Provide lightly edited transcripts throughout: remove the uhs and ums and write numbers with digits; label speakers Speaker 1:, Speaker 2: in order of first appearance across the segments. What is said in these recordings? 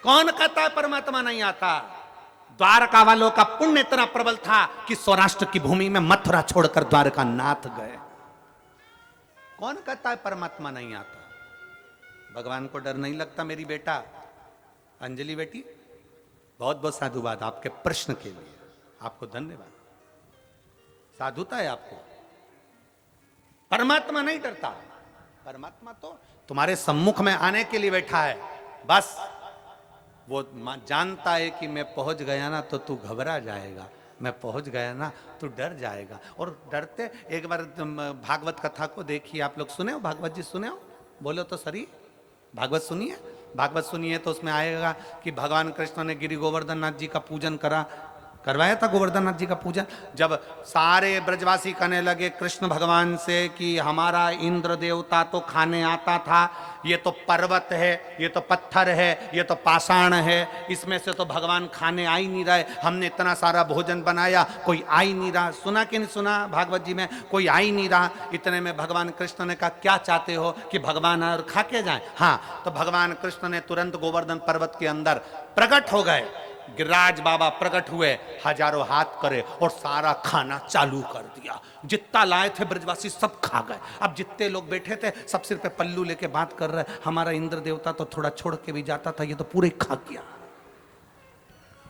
Speaker 1: कौन कहता है परमात्मा नहीं आता? द्वारका वालों का पुण्य इतना प्रबल था कि सौराष्ट्र की भूमि में मथुरा छोड़कर द्वारका नाथ गए। कौन कहता है परमात्मा नहीं आता? भगवान को डर नहीं लगता? मेरी बेटा अंजलि बेटी, बहुत बहुत साधुवाद आपके प्रश्न के लिए, आपको धन्यवाद। साधुता है आपको। परमात्मा नहीं डरता। परमात्मा तो तुम्हारे सम्मुख में आने के लिए बैठा है। बस वो जानता है कि मैं पहुंच गया ना तो तू घबरा जाएगा, मैं पहुंच गया ना तू डर जाएगा। और डरते, एक बार भागवत कथा को देखिए, आप लोग सुने हो? भागवत जी सुने हो? बोलो तो सही। भागवत सुनिए, भागवत सुनिए तो उसमें आएगा कि भगवान कृष्ण ने गिरि गोवर्धन नाथ जी का पूजन करवाया था। गोवर्धन नाथ जी का पूजन जब सारे ब्रजवासी कहने लगे कृष्ण भगवान से कि हमारा इंद्र देवता तो खाने आता था, ये तो पर्वत है, ये तो पत्थर है, ये तो पाषाण है, इसमें से तो भगवान खाने आ ही नहीं रहे। हमने इतना सारा भोजन बनाया, कोई आ ही नहीं रहा। सुना कि नहीं सुना भागवत जी में? कोई आ ही नहीं रहा। इतने में भगवान कृष्ण ने कहा क्या चाहते हो कि भगवान और खा के जाए? हाँ, तो भगवान कृष्ण ने तुरंत गोवर्धन पर्वत के अंदर प्रकट हो गए। गिरिराज बाबा प्रकट हुए, हजारों हाथ करे और सारा खाना चालू कर दिया। जितना लाए थे ब्रजवासी सब खा गए। अब जितने लोग बैठे थे सब सिर पे पल्लू लेके बात कर रहे, हमारा इंद्र देवता तो थोड़ा छोड़ के भी जाता था, ये तो पूरे खा गया,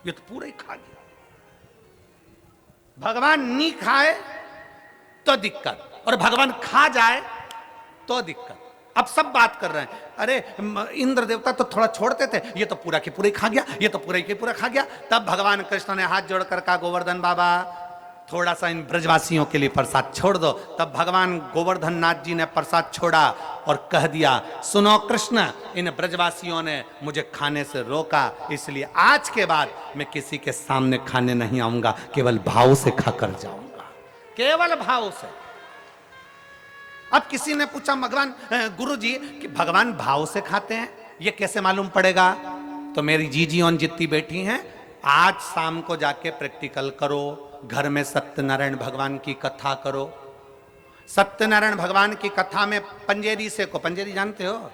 Speaker 1: ये तो पूरे खा गया। भगवान नहीं खाए तो दिक्कत, और भगवान खा जाए तो दिक्कत। अब सब बात कर रहे हैं, अरे इंद्र देवता तो थोड़ा छोड़ते थे, ये तो पूरा के पूरे खा गया, ये तो पूरा के पूरा खा गया। तब भगवान कृष्ण ने हाथ जोड़कर कहा गोवर्धन बाबा थोड़ा सा इन ब्रजवासियों के लिए प्रसाद छोड़ दो। तब भगवान गोवर्धन नाथ जी ने प्रसाद छोड़ा और कह दिया सुनो कृष्ण, इन ब्रजवासियों ने मुझे खाने से रोका, इसलिए आज के बाद मैं किसी के सामने खाने नहीं आऊंगा, केवल भाव से खाकर जाऊंगा, केवल भाव से। अब किसी ने पूछा भगवान गुरु जी कि भगवान भाव से खाते हैं, ये कैसे मालूम पड़ेगा? तो मेरी जीजी और जितनी बैठी हैं, आज शाम को जाके प्रैक्टिकल करो, घर में सत्यनारायण भगवान की कथा करो। सत्यनारायण भगवान की कथा में पंजेरी सेको, पंजेरी जानते हो?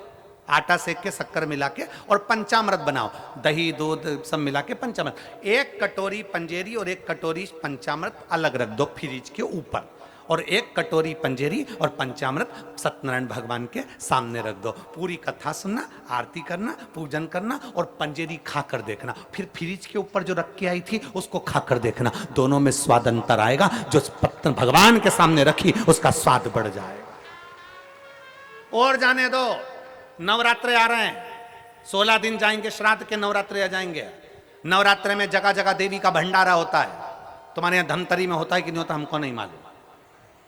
Speaker 1: आटा सेक के शक्कर मिला के और पंचामृत बनाओ, दही दूध सब मिला के पंचामृत। एक कटोरी पंजेरी और एक कटोरी पंचामृत अलग रख दो फ्रिज के ऊपर, और एक कटोरी पंजेरी और पंचामृत सत्यनारायण भगवान के सामने रख दो। पूरी कथा सुनना, आरती करना, पूजन करना और पंजेरी खाकर देखना। फिर फ्रिज के ऊपर जो रख के आई थी उसको खाकर देखना, दोनों में स्वाद अंतर आएगा। जो भगवान के सामने रखी उसका स्वाद बढ़ जाएगा। और जाने दो, नवरात्रे आ रहे हैं, 16 दिन जाएंगे, श्राद्ध के नवरात्रे आ जाएंगे। नवरात्रे में जगह जगह देवी का भंडारा होता है। तुम्हारे यहाँ धमतरी में होता है कि नहीं होता हमको नहीं मालूम,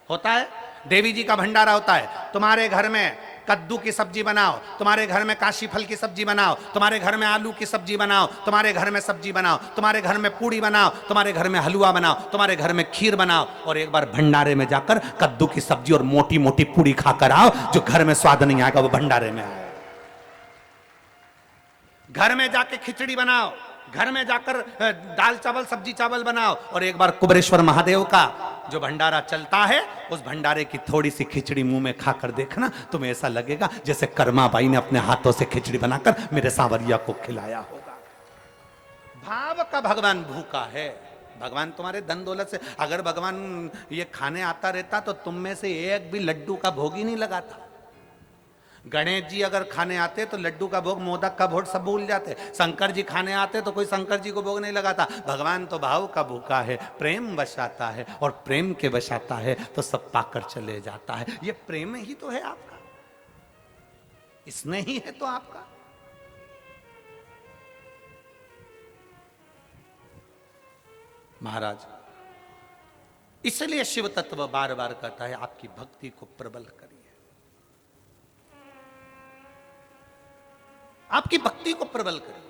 Speaker 1: होता है। देवी जी का भंडारा होता है। तुम्हारे घर में कद्दू की सब्जी बनाओ, तुम्हारे घर में काशी फल की सब्जी बनाओ, तुम्हारे घर में आलू की सब्जी बनाओ, तुम्हारे घर में सब्जी बनाओ, तुम्हारे घर में पूड़ी बनाओ, तुम्हारे घर में हलवा बनाओ, तुम्हारे घर में खीर बनाओ, और एक बार भंडारे में जाकर कद्दू की सब्जी और मोटी मोटी पूड़ी खाकर आओ। जो घर में स्वाद नहीं आएगा वो भंडारे में आएगा। घर में जाके खिचड़ी बनाओ, घर में जाकर दाल चावल सब्जी चावल बनाओ, और एक बार कुबेरेश्वर महादेव का जो भंडारा चलता है उस भंडारे की थोड़ी सी खिचड़ी मुंह में खाकर देखना, तुम्हें ऐसा लगेगा जैसे कर्मा बाई ने अपने हाथों से खिचड़ी बनाकर मेरे सांवरिया को खिलाया होगा। भाव का भगवान भूखा है। भगवान तुम्हारे धन दौलत से, अगर भगवान ये खाने आता रहता तो तुम में से एक भी लड्डू का भोग ही नहीं लगाता। गणेश जी अगर खाने आते तो लड्डू का भोग, मोदक का भोग सब भूल जाते। शंकर जी खाने आते तो कोई शंकर जी को भोग नहीं लगाता। भगवान तो भाव का भूखा है, प्रेम बसाता है, और प्रेम के बसाता है तो सब पाकर चले जाता है। ये प्रेम ही तो है आपका, इसमें ही है तो आपका। महाराज इसलिए शिव तत्व बार बार कहता है आपकी भक्ति को प्रबल करिए, आपकी भक्ति को प्रबल करिए।